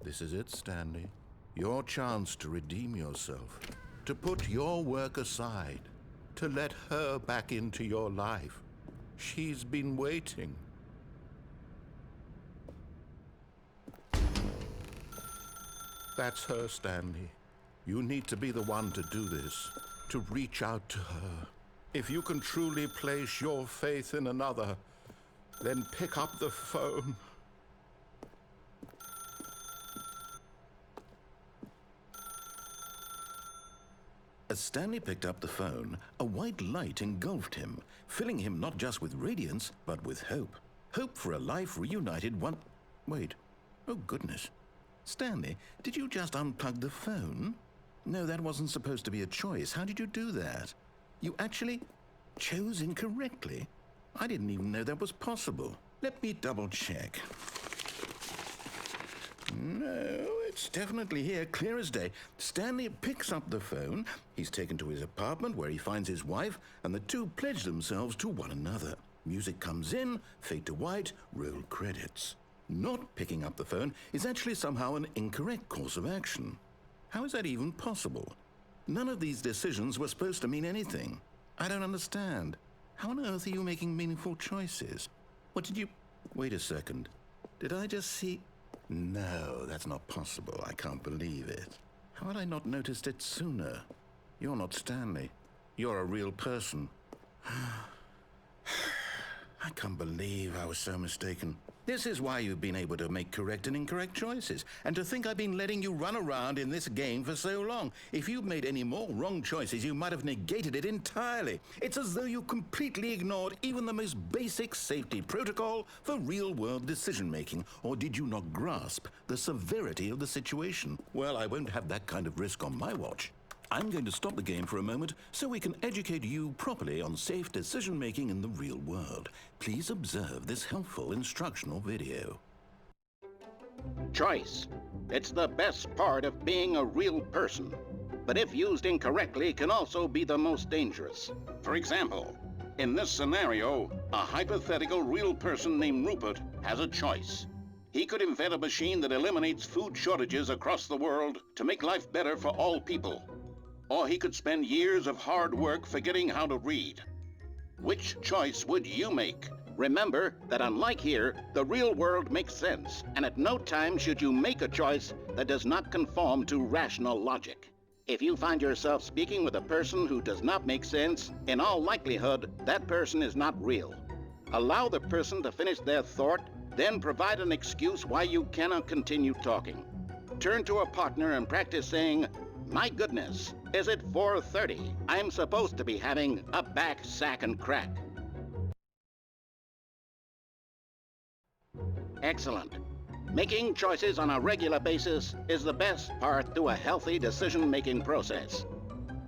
This is it, Stanley. Your chance to redeem yourself, to put your work aside, to let her back into your life. She's been waiting. That's her, Stanley. You need to be the one to do this, to reach out to her. If you can truly place your faith in another, then pick up the phone. As Stanley picked up the phone, a white light engulfed him, filling him not just with radiance, but with hope. Hope for a life reunited one... Wait. Oh, goodness. Stanley, did you just unplug the phone? No, that wasn't supposed to be a choice. How did you do that? You actually chose incorrectly? I didn't even know that was possible. Let me double-check. No, it's definitely here, clear as day. Stanley picks up the phone. He's taken to his apartment where he finds his wife, and the two pledge themselves to one another. Music comes in, fade to white, roll credits. Not picking up the phone is actually somehow an incorrect course of action. How is that even possible? None of these decisions were supposed to mean anything. I don't understand. How on earth are you making meaningful choices? What did you... Wait a second. Did I just see... No, that's not possible. I can't believe it. How had I not noticed it sooner? You're not Stanley. You're a real person. I can't believe I was so mistaken. This is why you've been able to make correct and incorrect choices. And to think I've been letting you run around in this game for so long. If you'd made any more wrong choices, you might have negated it entirely. It's as though you completely ignored even the most basic safety protocol for real-world decision-making. Or did you not grasp the severity of the situation? Well, I won't have that kind of risk on my watch. I'm going to stop the game for a moment so we can educate you properly on safe decision-making in the real world. Please observe this helpful instructional video. Choice. It's the best part of being a real person, but if used incorrectly can also be the most dangerous. For example, in this scenario, a hypothetical real person named Rupert has a choice. He could invent a machine that eliminates food shortages across the world to make life better for all people. Or he could spend years of hard work forgetting how to read. Which choice would you make? Remember that unlike here, the real world makes sense, and at no time should you make a choice that does not conform to rational logic. If you find yourself speaking with a person who does not make sense, in all likelihood, that person is not real. Allow the person to finish their thought, then provide an excuse why you cannot continue talking. Turn to a partner and practice saying, "My goodness, is it 4:30? I'm supposed to be having a back, sack, and crack." Excellent. Making choices on a regular basis is the best part to a healthy decision-making process.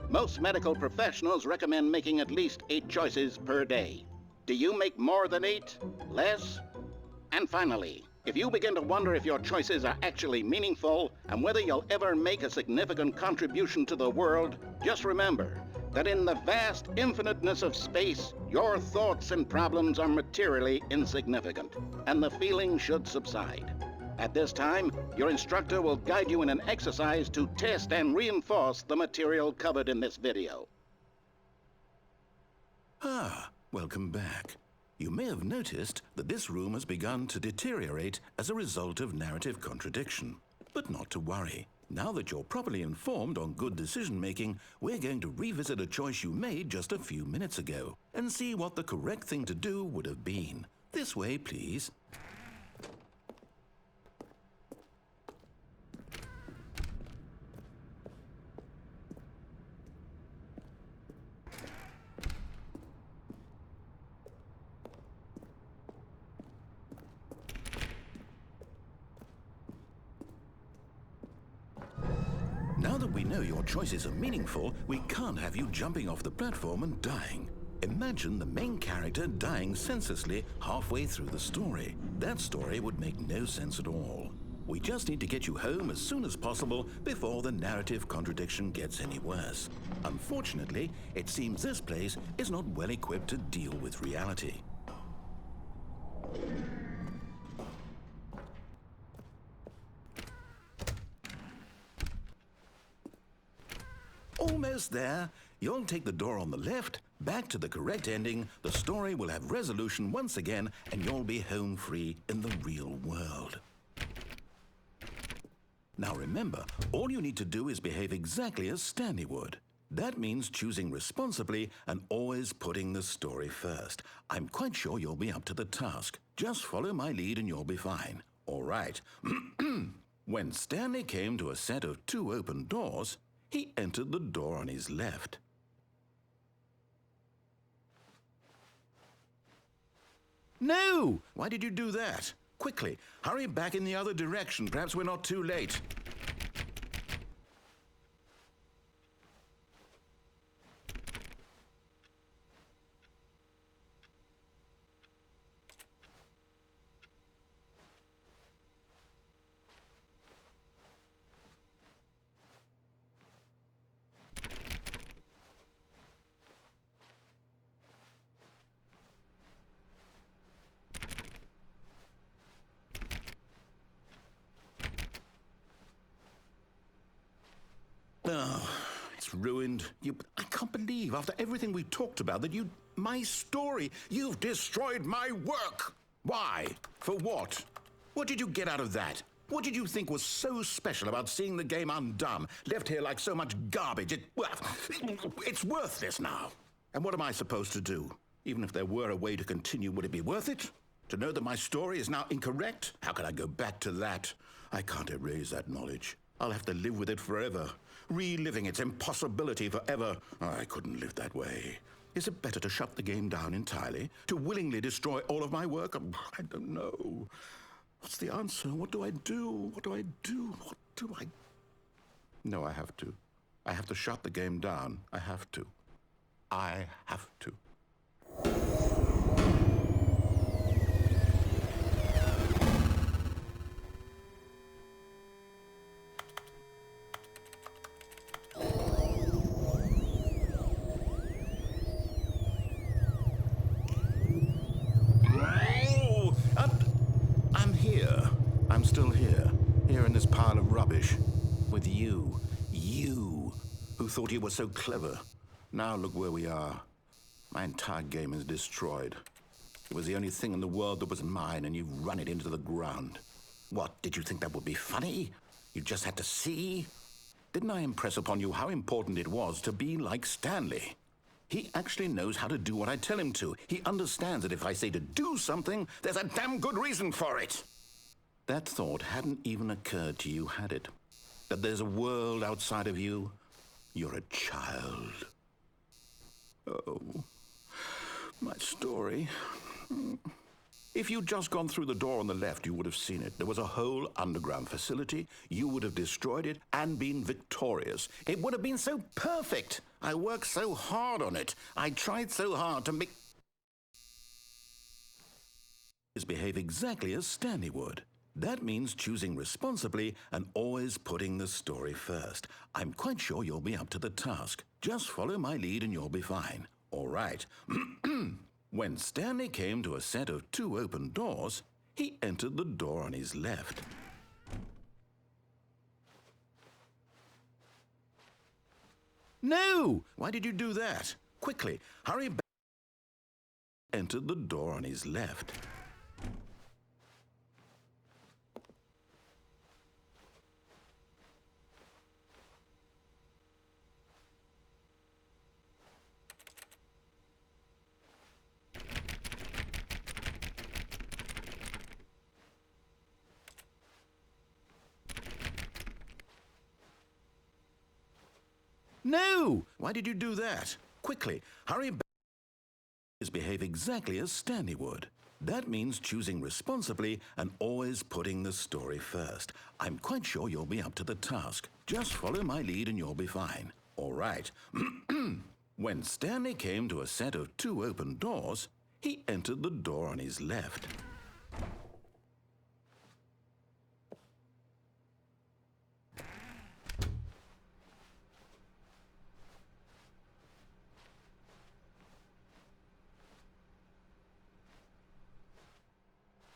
Most medical professionals recommend making at least 8 choices per day. Do you make more than 8? Less? And finally, if you begin to wonder if your choices are actually meaningful and whether you'll ever make a significant contribution to the world, just remember that in the vast infiniteness of space, your thoughts and problems are materially insignificant, and the feeling should subside. At this time, your instructor will guide you in an exercise to test and reinforce the material covered in this video. Welcome back. You may have noticed that this room has begun to deteriorate as a result of narrative contradiction. But not to worry. Now that you're properly informed on good decision-making, we're going to revisit a choice you made just a few minutes ago and see what the correct thing to do would have been. This way, please. Now that we know your choices are meaningful, we can't have you jumping off the platform and dying. Imagine the main character dying senselessly halfway through the story. That story would make no sense at all. We just need to get you home as soon as possible before the narrative contradiction gets any worse. Unfortunately, it seems this place is not well equipped to deal with reality. almost there. You'll take the door on the left, back to the correct ending, the story will have resolution once again, and you'll be home free in the real world. Now remember, all you need to do is behave exactly as Stanley would. That means choosing responsibly and always putting the story first. I'm quite sure you'll be up to the task. Just follow my lead and you'll be fine. All right. When Stanley came to a set of 2 open doors, he entered the door on his left. No! Why did you do that? Quickly, hurry back in the other direction. Perhaps we're not too late. Oh, it's ruined. I can't believe, after everything we talked about, that my story, you've destroyed my work. Why? For what? What did you get out of that? What did you think was so special about seeing the game undone, left here like so much garbage? It's worthless now. And what am I supposed to do? Even if there were a way to continue, would it be worth it? To know that my story is now incorrect? How can I go back to that? I can't erase that knowledge. I'll have to live with it forever, reliving its impossibility forever. I couldn't live that way. Is it better to shut the game down entirely? To willingly destroy all of my work? I don't know. What's the answer? What do I do? What do I do? What do I... No, I have to. I have to shut the game down. I have to. I have to. I'm still here in this pile of rubbish, with you who thought you were so clever. Now look where we are. My entire game is destroyed. It was the only thing in the world that was mine, and you've run it into the ground. What, did you think that would be funny? You just had to see? Didn't I impress upon you how important it was to be like Stanley? He actually knows how to do what I tell him to. He understands that if I say to do something, there's a damn good reason for it. That thought hadn't even occurred to you, had it? That there's a world outside of you? You're a child. Oh, my story. If you'd just gone through the door on the left, you would have seen it. There was a whole underground facility. You would have destroyed it and been victorious. It would have been so perfect. I worked so hard on it. I tried so hard to make... behave exactly as Stanley would. That means choosing responsibly and always putting the story first. I'm quite sure you'll be up to the task. Just follow my lead and you'll be fine. All right. When Stanley came to a set of 2 open doors, he entered the door on his left. No! Why did you do that? Quickly, hurry back. Entered the door on his left. No! Why did you do that? Quickly, hurry back. Behave exactly as Stanley would. That means choosing responsibly and always putting the story first. I'm quite sure you'll be up to the task. Just follow my lead and you'll be fine. All right. When Stanley came to a set of 2 open doors, he entered the door on his left.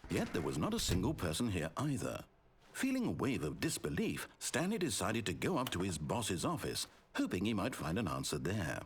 Yet there was not a single person here either. Feeling a wave of disbelief, Stanley decided to go up to his boss's office, hoping he might find an answer there.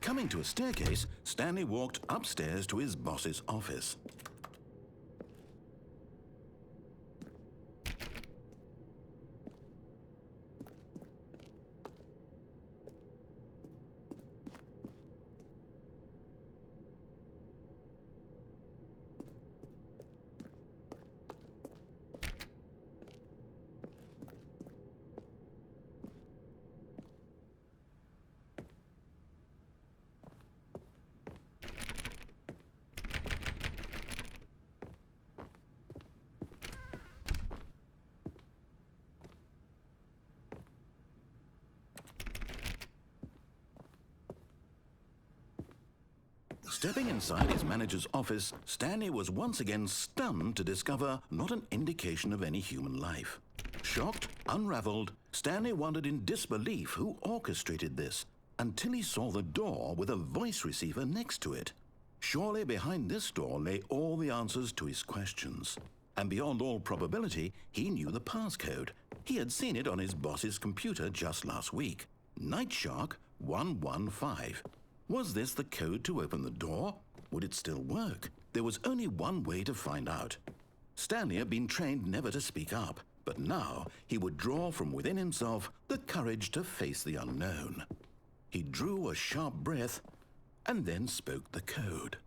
Coming to a staircase, Stanley walked upstairs to his boss's office. Stepping inside his manager's office, Stanley was once again stunned to discover not an indication of any human life. Shocked, unraveled, Stanley wondered in disbelief who orchestrated this, until he saw the door with a voice receiver next to it. Surely behind this door lay all the answers to his questions. And beyond all probability, he knew the passcode. He had seen it on his boss's computer just last week. Night Shark 115. Was this the code to open the door? Would it still work? There was only one way to find out. Stanley had been trained never to speak up, but now he would draw from within himself the courage to face the unknown. He drew a sharp breath and then spoke the code.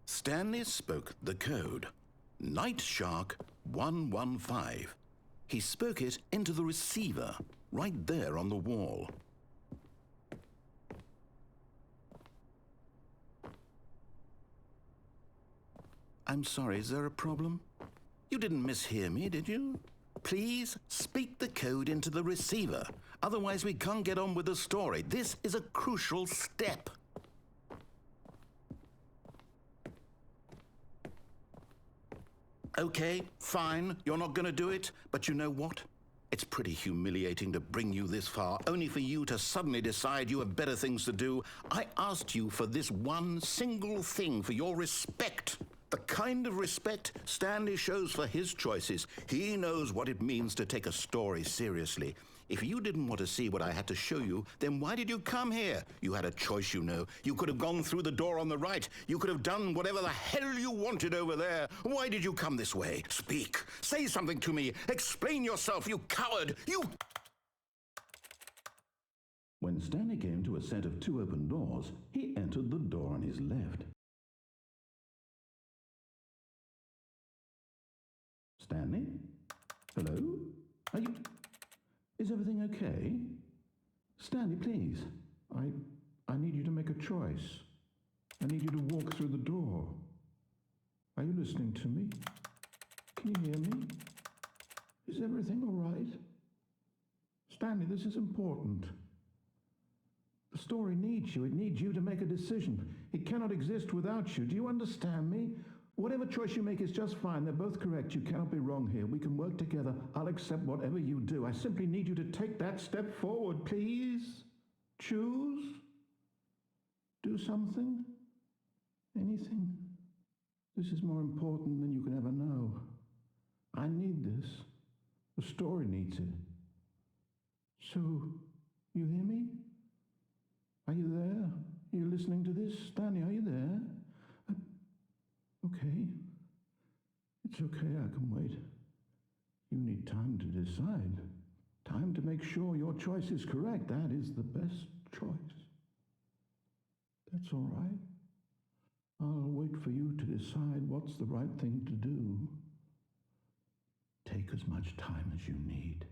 Stanley spoke the code. Night Shark 115. He spoke it into the receiver, right there on the wall. I'm sorry, is there a problem? You didn't mishear me, did you? Please speak the code into the receiver. Otherwise we can't get on with the story. This is a crucial step. Okay, fine, you're not going to do it, but you know what? It's pretty humiliating to bring you this far, only for you to suddenly decide you have better things to do. I asked you for this one single thing, for your respect. The kind of respect Stanley shows for his choices. He knows what it means to take a story seriously. If you didn't want to see what I had to show you, then why did you come here? You had a choice, you know. You could have gone through the door on the right. You could have done whatever the hell you wanted over there. Why did you come this way? Speak. Say something to me. Explain yourself, you coward. You... When Stanley came to a set of two open doors, he entered the door on his left. Stanley? Hello? Are you... Is everything okay? Stanley, please. I need you to make a choice. I need you to walk through the door. Are you listening to me? Can you hear me? Is everything all right? Stanley, this is important. The story needs you. It needs you to make a decision. It cannot exist without you. Do you understand me? Whatever choice you make is just fine. They're both correct. You cannot be wrong here. We can work together. I'll accept whatever you do. I simply need you to take that step forward, please. Choose. Do something. Anything. This is more important than you can ever know. I need this. The story needs it. So, you hear me? Are you there? Are you listening to this? Stanley, are you there? Okay. It's okay, I can wait. You need time to decide. Time to make sure your choice is correct. That is the best choice. That's all right. I'll wait for you to decide what's the right thing to do. Take as much time as you need.